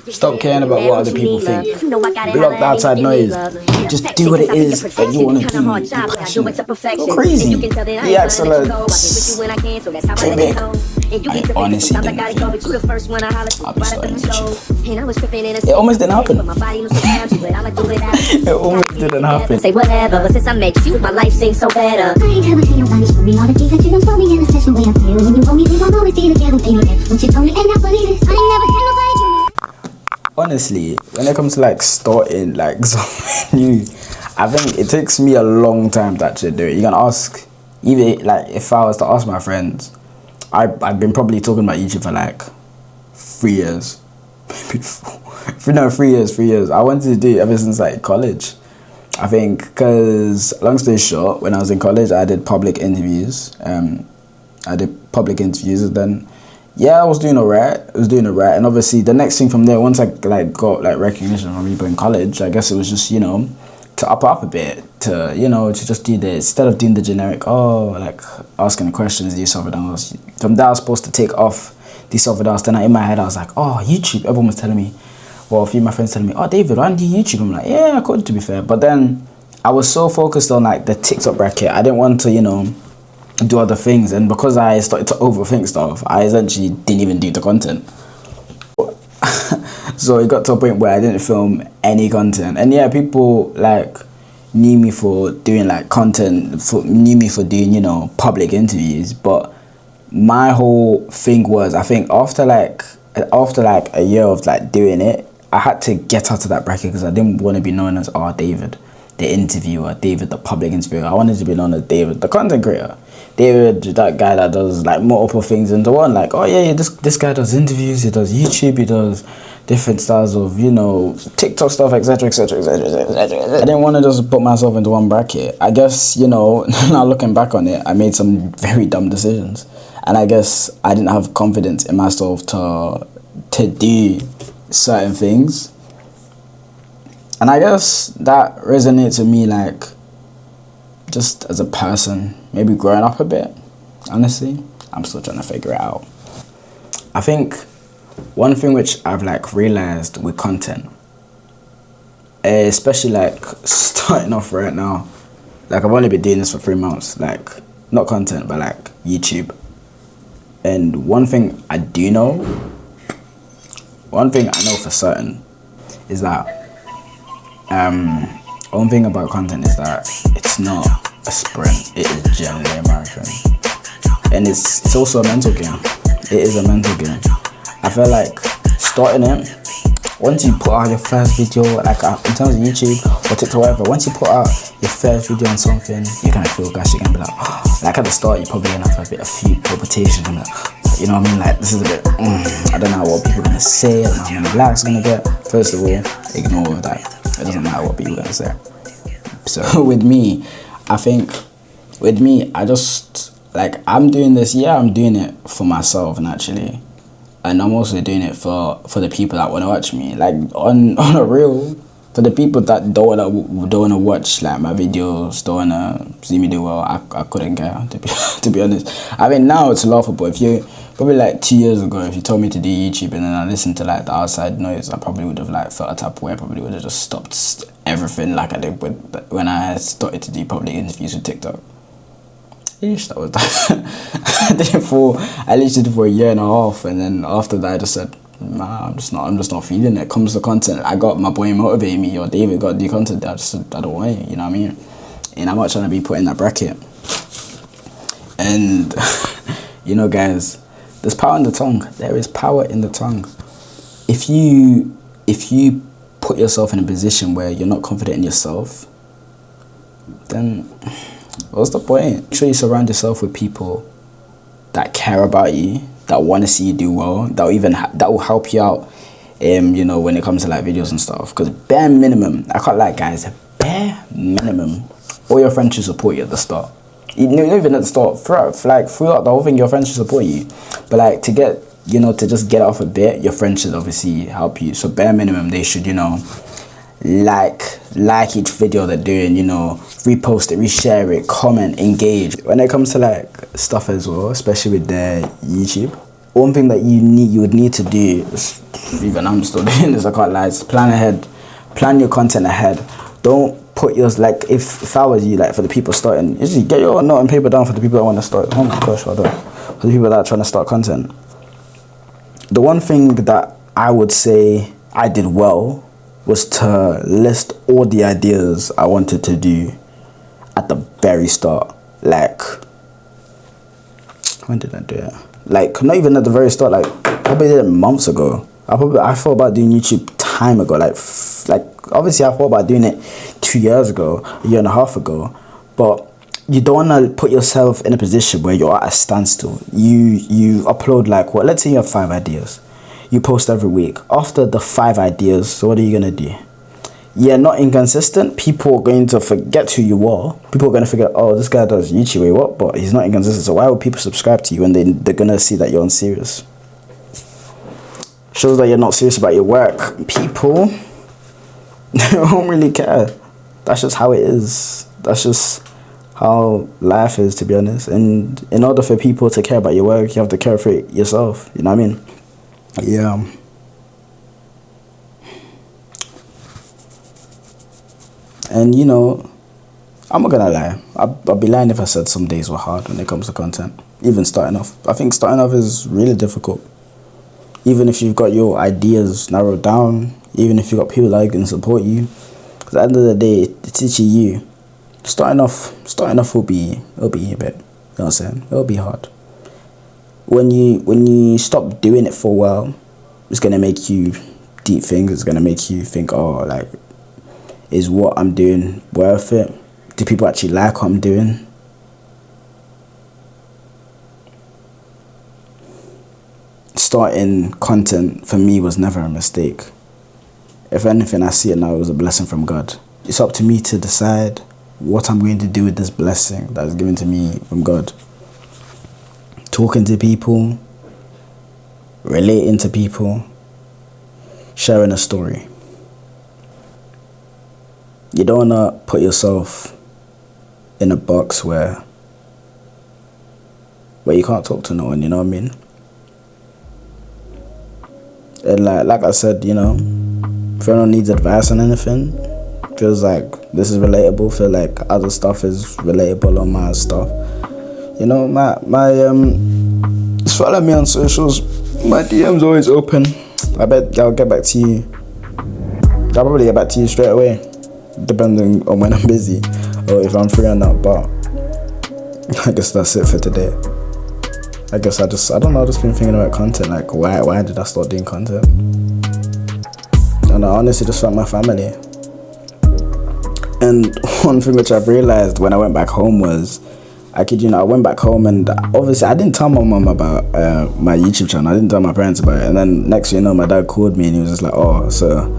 Stop caring about what other people think. Block the outside noise. Just do what it is that you want to do. Be passionate. Go crazy. Be excellent. I honestly didn't think I'll be starting YouTube. It almost didn't happen. It almost didn't happen. Say whatever, but since I met you, my life seems so better. I ain't never seen nobody show me all the things that you don't show me in a special way I feel. When you hold me, we won't always be together, baby. What you told me ain't not what it is. I ain't never had nobody do me. Honestly, when it comes to like starting like something new, I think it takes me a long time to actually do it. You can ask, even like if I was to ask my friends, I've been probably talking about YouTube for like 3 years. Maybe 3 years. I wanted to do it ever since like college. I think because, long story short, when I was in college, I did public interviews. And then, yeah, I was doing alright. And obviously, the next thing from there, once I like got like recognition from people in college, I guess it was just, you know, to up a bit, to, you know, to just do this instead of doing the generic, like asking questions, do something else. From there, I was supposed to take off do something else. Then in my head, I was like, oh, YouTube. Everyone was telling me. Well, a few of my friends telling me, oh, David, why don't you do YouTube? I'm like, yeah, I could, to be fair. But then I was so focused on like the TikTok bracket, I didn't want to, you know, do other things. And because I started to overthink stuff, I essentially didn't even do the content. So it got to a point where I didn't film any content. And yeah, people like knew me for doing like content, knew me for doing, you know, public interviews. But my whole thing was, I think after like a year of like doing it, I had to get out of that bracket because I didn't want to be known as David, the interviewer, David, the public interviewer. I wanted to be known as David, the content creator. David, that guy that does like multiple things into one. Like, oh yeah, this guy does interviews, he does YouTube, he does different styles of, you know, TikTok stuff, etc. I didn't want to just put myself into one bracket. I guess, you know, now looking back on it, I made some very dumb decisions. And I guess I didn't have confidence in myself to do certain things. And I guess that resonates with me, like, just as a person, maybe growing up a bit, honestly. I'm still trying to figure it out. I think one thing which I've, like, realized with content, especially, like, starting off right now, like, I've only been doing this for 3 months, like, not content, but, like, YouTube. And one thing I know for certain is that one thing about content is that it's not a sprint, it is generally a marathon. And it's also a mental game. It is a mental game. I feel like starting it, once you put out your first video, like in terms of YouTube or TikTok, whatever, once you put out your first video on something, you're gonna feel gosh, you're gonna be like, oh. Like at the start, you're probably gonna have a few palpitations, and like, you know what I mean? Like, this is a bit, I don't know what people are gonna say, I don't know how many likes are gonna get. First of all, ignore that. It doesn't matter what people are gonna say. So with me, I think, I just, like, I'm doing this, yeah, I'm doing it for myself, naturally. And I'm also doing it for the people that want to watch me. Like, on a real, for the people that don't wanna watch, like, my videos, don't wanna see me do well, I couldn't care, to be honest. I mean, now it's laughable. If you, probably like 2 years ago, if you told me to do YouTube and then I listened to, like, the outside noise, I probably would have, like, felt a type of way. I probably would have just stopped everything like I did when I started to do public interviews with TikTok. That was I did it for, I literally did it for a year and a half, and then after that I just said, nah, I'm just not feeling it. Comes to content, I got my boy motivating me, or David got to do content, I just said, I don't want it, you know what I mean? And I'm not trying to be put in that bracket. And you know, guys, there's power in the tongue. There is power in the tongue. If you put yourself in a position where you're not confident in yourself, then what's the point? Make sure you surround yourself with people that care about you, that want to see you do well, that will help you out, you know, when it comes to like videos and stuff. Because bare minimum, I can't lie, guys, bare minimum, all your friends should support you at the start. You know, even at the start, throughout the whole thing, your friends should support you. But like to get, you know, to just get off a bit, your friends should obviously help you. So bare minimum, they should, you know, like each video they're doing, you know, repost it, reshare it, comment, engage. When it comes to like stuff as well, especially with the YouTube, one thing that you would need to do is, even I'm still doing this, I can't lie, is plan ahead. Plan your content ahead. Don't put yours, like, if I was you, like, for the people starting, usually get your note and paper down for the people that want to start. Oh my gosh, hold on. For the people that are trying to start content. The one thing that I would say I did well was to list all the ideas I wanted to do at the very start. Like, when did I do it? Like, not even at the very start, like, probably did it months ago. I thought about doing YouTube time ago, like obviously I thought about doing it 2 years ago, a year and a half ago, but you don't want to put yourself in a position where you're at a standstill. You upload, like, what, let's say you have 5 ideas, you post every week. After the 5 ideas, so what are you gonna do? You're not inconsistent. People are going to forget who you are. People are going to forget, oh, this guy does YouTube, wait, what? But he's not inconsistent. So why would people subscribe to you when they're going to see that you're unserious? Shows that you're not serious about your work. People don't really care. That's just how it is. That's just how life is, to be honest. And in order for people to care about your work, you have to care for it yourself. You know what I mean? Yeah. And, you know, I'm not gonna lie. I'd be lying if I said some days were hard when it comes to content. Even starting off. I think starting off is really difficult. Even if you've got your ideas narrowed down, even if you've got people that can support you, because at the end of the day, it's teaching you. Starting off will be a bit, you know what I'm saying? It'll be hard. When you stop doing it for a while, it's gonna make you deep things. It's gonna make you think, oh, like, is what I'm doing worth it? Do people actually like what I'm doing? Starting content for me was never a mistake. If anything, I see it now as a blessing from God. It's up to me to decide what I'm going to do with this blessing that is given to me from God. Talking to people, relating to people, sharing a story. You don't want to put yourself in a box where you can't talk to no one, you know what I mean? And like I said, you know, if anyone needs advice on anything, feels like this is relatable, feel like other stuff is relatable on my stuff, you know, just follow me on socials. My DM's always open. I bet I'll get back to you. I'll probably get back to you straight away, depending on when I'm busy or if I'm free or not. But I guess that's it for today. I guess I don't know, I've just been thinking about content, like why did I start doing content? And I honestly just found my family. And one thing which I've realized when I went back home was, I went back home and obviously I didn't tell my mom about my YouTube channel. I didn't tell my parents about it. And then next thing you know, my dad called me and he was just like, oh, so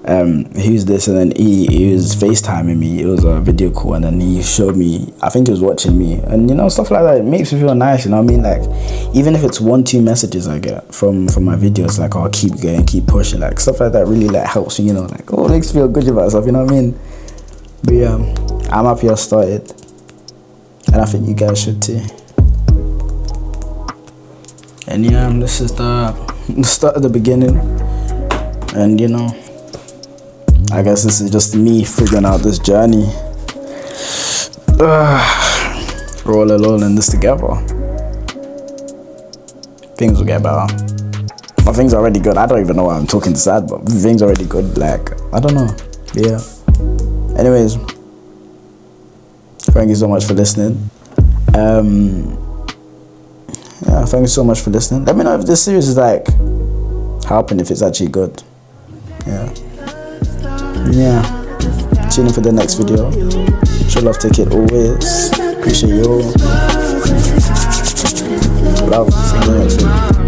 who's this? And then he was FaceTiming me. It was a video call, and then he showed me, I think he was watching me, and you know, stuff like that, it makes me feel nice, you know what I mean? Like, even if it's 1-2 messages I get from my videos, like, oh, keep going, keep pushing, like, stuff like that really, like, helps me, you know, like, oh, it makes me feel good about myself, you know what I mean? But yeah, I'm happy I started, and I think you guys should too. And yeah, this is the start of the beginning, and you know, I guess this is just me figuring out this journey. We're all alone in this together. Things will get better. But things are already good. I don't even know why I'm talking sad, but things are already good. Like, I don't know. Yeah. Anyways, thank you so much for listening. Yeah, thank you so much for listening. Let me know if this series is like helping, if it's actually good. Yeah, tune in for the next video. Show love, take it always. Appreciate you all. Love, see you next week.